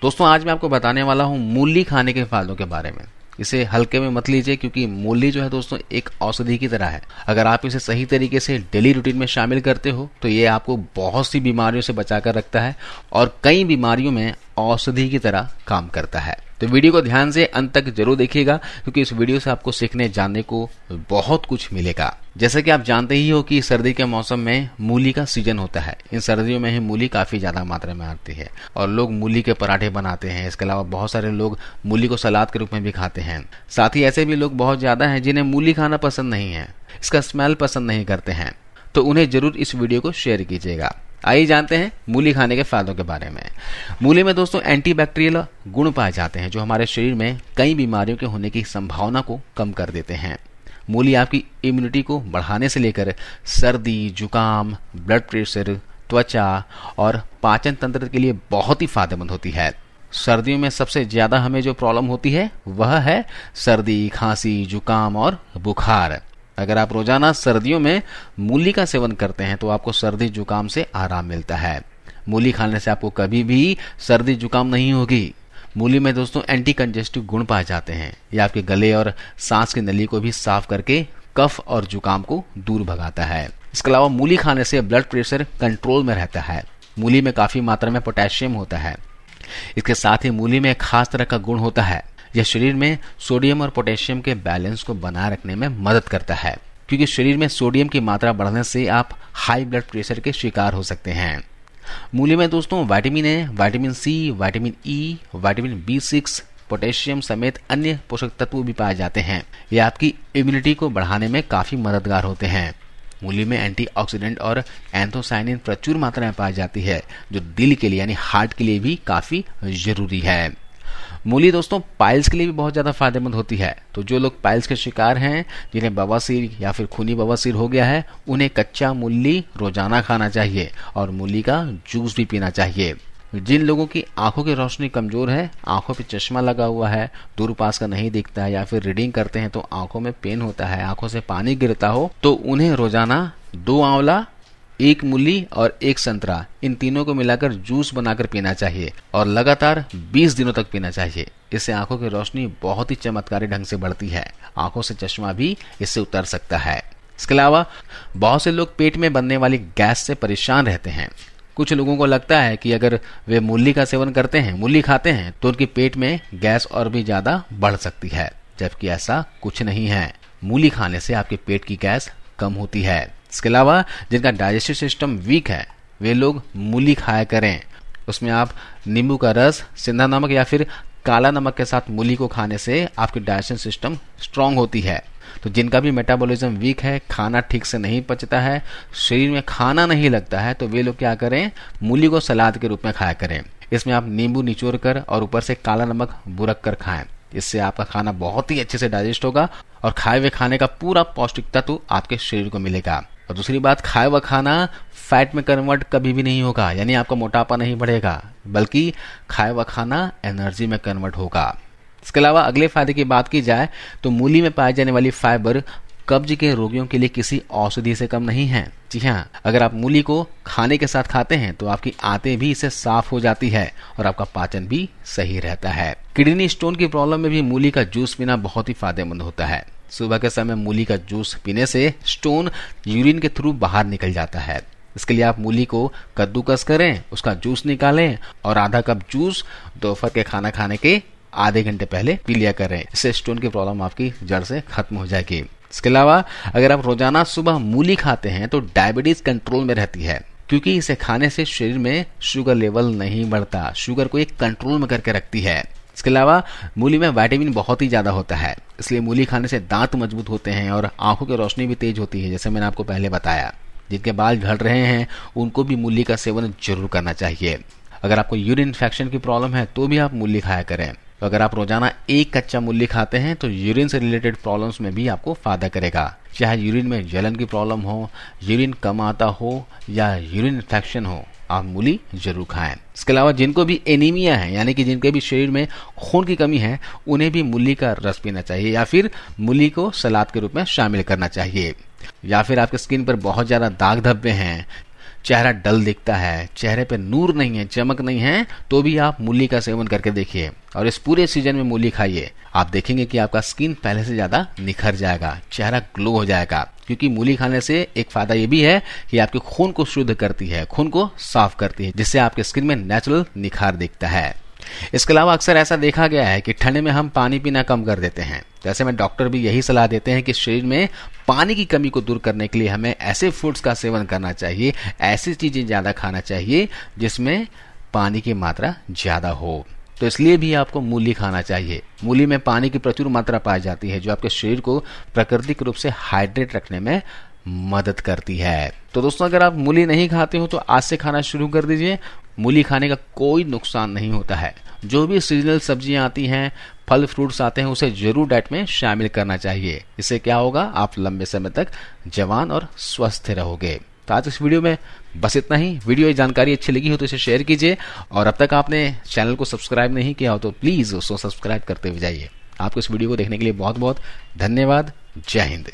दोस्तों आज मैं आपको बताने वाला हूँ मूली खाने के फायदों के बारे में। इसे हल्के में मत लीजिए क्योंकि मूली जो है दोस्तों एक औषधि की तरह है। अगर आप इसे सही तरीके से डेली रूटीन में शामिल करते हो तो ये आपको बहुत सी बीमारियों से बचाकर रखता है और कई बीमारियों में औषधि की तरह काम करता है। तो वीडियो को ध्यान से अंत तक जरूर देखिएगा क्योंकि इस वीडियो से आपको सीखने जानने को बहुत कुछ मिलेगा। जैसे कि आप जानते ही हो कि सर्दी के मौसम में मूली का सीजन होता है। इन सर्दियों में ही मूली काफी ज्यादा मात्रा में आती है और लोग मूली के पराठे बनाते हैं। इसके अलावा बहुत सारे लोग मूली को सलाद के रूप में भी खाते हैं। साथ ही ऐसे भी लोग बहुत ज्यादा हैं जिन्हें मूली खाना पसंद नहीं है, इसका स्मेल पसंद नहीं करते हैं, तो उन्हें जरूर इस वीडियो को शेयर कीजिएगा। आइए जानते हैं मूली खाने के फायदों के बारे में। मूली में दोस्तों एंटीबैक्टीरियल गुण पाए जाते हैं जो हमारे शरीर में कई बीमारियों के होने की संभावना को कम कर देते हैं। मूली आपकी इम्यूनिटी को बढ़ाने से लेकर सर्दी, जुकाम, ब्लड प्रेशर, त्वचा और पाचन तंत्र के लिए बहुत ही फायदेमंद होती है। सर्दियों में सबसे ज्यादा हमें जो प्रॉब्लम होती है वह है सर्दी, खांसी, जुकाम और बुखार। अगर आप रोजाना सर्दियों में मूली का सेवन करते हैं तो आपको सर्दी जुकाम से आराम मिलता है। मूली खाने से आपको कभी भी सर्दी जुकाम नहीं होगी। मूली में दोस्तों एंटी कंजेस्टिव गुण पाए जाते हैं। ये आपके गले और सांस की नली को भी साफ करके कफ और जुकाम को दूर भगाता है। इसके अलावा मूली खाने से ब्लड प्रेशर कंट्रोल में रहता है। मूली में काफी मात्रा में पोटेशियम होता है। इसके साथ ही मूली में एक खास तरह का गुण होता है, यह शरीर में सोडियम और पोटेशियम के बैलेंस को बनाए रखने में मदद करता है क्योंकि शरीर में सोडियम की मात्रा बढ़ने से आप हाई ब्लड प्रेशर के शिकार हो सकते हैं। मूली में दोस्तों vitamin A, vitamin C, vitamin E, vitamin B6, potassium समेत अन्य पोषक तत्व भी पाए जाते हैं। ये आपकी इम्यूनिटी को बढ़ाने में काफी मददगार होते हैं। मूली में एंटीऑक्सीडेंट और एंथोसायनिन प्रचुर मात्रा में पाई जाती है जो दिल के लिए यानी हार्ट के लिए भी काफी जरूरी है। मूली दोस्तों पाइल्स के लिए भी बहुत ज्यादा फायदेमंद होती है। तो जो लोग पाइल्स के शिकार हैं, जिन्हें बवासीर या फिर खूनी बवासीर हो गया है, उन्हें कच्चा मूली रोजाना खाना चाहिए और मूली का जूस भी पीना चाहिए। जिन लोगों की आंखों की रोशनी कमजोर है, आंखों पे चश्मा लगा हुआ है, दूर पास का नहीं दिखता है या फिर रीडिंग करते हैं तो आंखों में पेन होता है, आंखों से पानी गिरता हो, तो उन्हें रोजाना 2 आंवला, 1 मूली और 1 संतरा, इन तीनों को मिलाकर जूस बनाकर पीना चाहिए और लगातार 20 दिनों तक पीना चाहिए। इससे आंखों की रोशनी बहुत ही चमत्कारी ढंग से बढ़ती है। आंखों से चश्मा भी इससे उतर सकता है। इसके अलावा बहुत से लोग पेट में बनने वाली गैस से परेशान रहते हैं। कुछ लोगों को लगता है कि अगर वे मूली का सेवन करते हैं, मूली खाते हैं, तो उनके पेट में गैस और भी ज्यादा बढ़ सकती है, जबकि ऐसा कुछ नहीं है। मूली खाने से आपके पेट की गैस कम होती है। इसके अलावा जिनका डाइजेस्टिव सिस्टम वीक है वे लोग मूली खाया करें। उसमें आप नींबू का रस, सिंधा नमक या फिर काला नमक के साथ मूली को खाने से आपकी डाइजेशन सिस्टम स्ट्रांग होती है। तो जिनका भी मेटाबॉलिज्म वीक है, खाना ठीक से नहीं पचता है, शरीर में खाना नहीं लगता है, तो वे लोग क्या करें, मूली को सलाद के रूप में खाया करें। इसमें आप नींबू निचोड़ कर और ऊपर से काला नमक बुरक कर खाएं। इससे आपका खाना बहुत ही अच्छे से डाइजेस्ट होगा और खाए हुए खाने का पूरा पौष्टिक तत्व आपके शरीर को मिलेगा। और दूसरी बात, खाया हुआ खाना फैट में कन्वर्ट कभी भी नहीं होगा, यानी आपका मोटापा नहीं बढ़ेगा, बल्कि खाया हुआ खाना एनर्जी में कन्वर्ट होगा। इसके अलावा अगले फायदे की बात की जाए तो मूली में पाई जाने वाली फाइबर कब्ज के रोगियों के लिए किसी औषधि से कम नहीं है। जी हाँ, अगर आप मूली को खाने के साथ खाते हैं तो आपकी आंतें भी इससे साफ हो जाती है और आपका पाचन भी सही रहता है। किडनी स्टोन की प्रॉब्लम में भी मूली का जूस पीना बहुत ही फायदेमंद होता है। सुबह के समय मूली का जूस पीने से स्टोन यूरिन के थ्रू बाहर निकल जाता है। इसके लिए आप मूली को कद्दूकस करें, उसका जूस निकालें और आधा कप जूस दोपहर के खाना खाने के आधे घंटे पहले पी लिया करें। इससे स्टोन की प्रॉब्लम आपकी जड़ से खत्म हो जाएगी। इसके अलावा अगर आप रोजाना सुबह मूली खाते हैं तो डायबिटीज कंट्रोल में रहती है क्योंकि इसे खाने से शरीर में शुगर लेवल नहीं बढ़ता, शुगर को एक कंट्रोल में करके रखती है। इसके अलावा मूली में विटामिन बहुत ही ज्यादा होता है, इसलिए मूली खाने से दांत मजबूत होते हैं और आंखों की रोशनी भी तेज होती है, जैसे मैंने आपको पहले बताया। जिनके बाल झड़ रहे हैं उनको भी मूली का सेवन जरूर करना चाहिए। अगर आपको यूरिन इन्फेक्शन की प्रॉब्लम है तो भी आप मूली खाया करें। तो अगर आप रोजाना 1 कच्चा मूली खाते हैं तो यूरिन से रिलेटेड प्रॉब्लम्स में भी आपको फायदा करेगा। चाहे यूरिन में जलन की प्रॉब्लम हो, यूरिन कम आता हो या यूरिन इन्फेक्शन हो, आप मूली जरूर खाएं। इसके अलावा जिनको भी एनीमिया है, यानी कि जिनके भी शरीर में खून की कमी है, उन्हें भी मूली का रस पीना चाहिए या फिर मूली को सलाद के रूप में शामिल करना चाहिए। या फिर आपके स्किन पर बहुत ज्यादा दाग धब्बे हैं, चेहरा डल दिखता है, चेहरे पे नूर नहीं है, चमक नहीं है, तो भी आप मूली का सेवन करके देखिए और इस पूरे सीजन में मूली खाइए। आप देखेंगे कि आपका स्किन पहले से ज्यादा निखर जाएगा, चेहरा ग्लो हो जाएगा। क्योंकि मूली खाने से एक फायदा ये भी है कि आपके खून को शुद्ध करती है, खून को साफ करती है, जिससे आपके स्किन में नेचुरल निखार दिखता है। इसके अलावा अक्सर ऐसा देखा गया है कि ठंड में हम पानी पीना कम कर देते हैं। तो ऐसे में डॉक्टर भी यही सलाह देते हैं कि शरीर में पानी की कमी को दूर करने के लिए हमें ऐसे फूड्स का सेवन करना चाहिए, ऐसी चीजें ज्यादा खाना चाहिए जिसमें पानी की मात्रा ज्यादा हो। तो इसलिए भी आपको मूली खाना चाहिए। मूली में पानी की प्रचुर मात्रा पाई जाती है, जो आपके शरीर को प्राकृतिक रूप से हाइड्रेट रखने में मदद करती है। तो दोस्तों, अगर आप मूली नहीं खाते हो तो आज से खाना शुरू कर दीजिए। मूली खाने का कोई नुकसान नहीं होता है। जो भी सीजनल सब्जियां आती हैं, फल फ्रूट्स आते हैं, उसे जरूर डाइट में शामिल करना चाहिए। इससे क्या होगा, आप लंबे समय तक जवान और स्वस्थ रहोगे। तो आज इस वीडियो में बस इतना ही। वीडियो ये जानकारी अच्छी लगी हो तो इसे शेयर कीजिए और अब तक आपने चैनल को सब्सक्राइब नहीं किया हो तो प्लीज उसको सब्सक्राइब करते हुए जाइए। आपको इस वीडियो को देखने के लिए बहुत बहुत धन्यवाद। जय हिंद।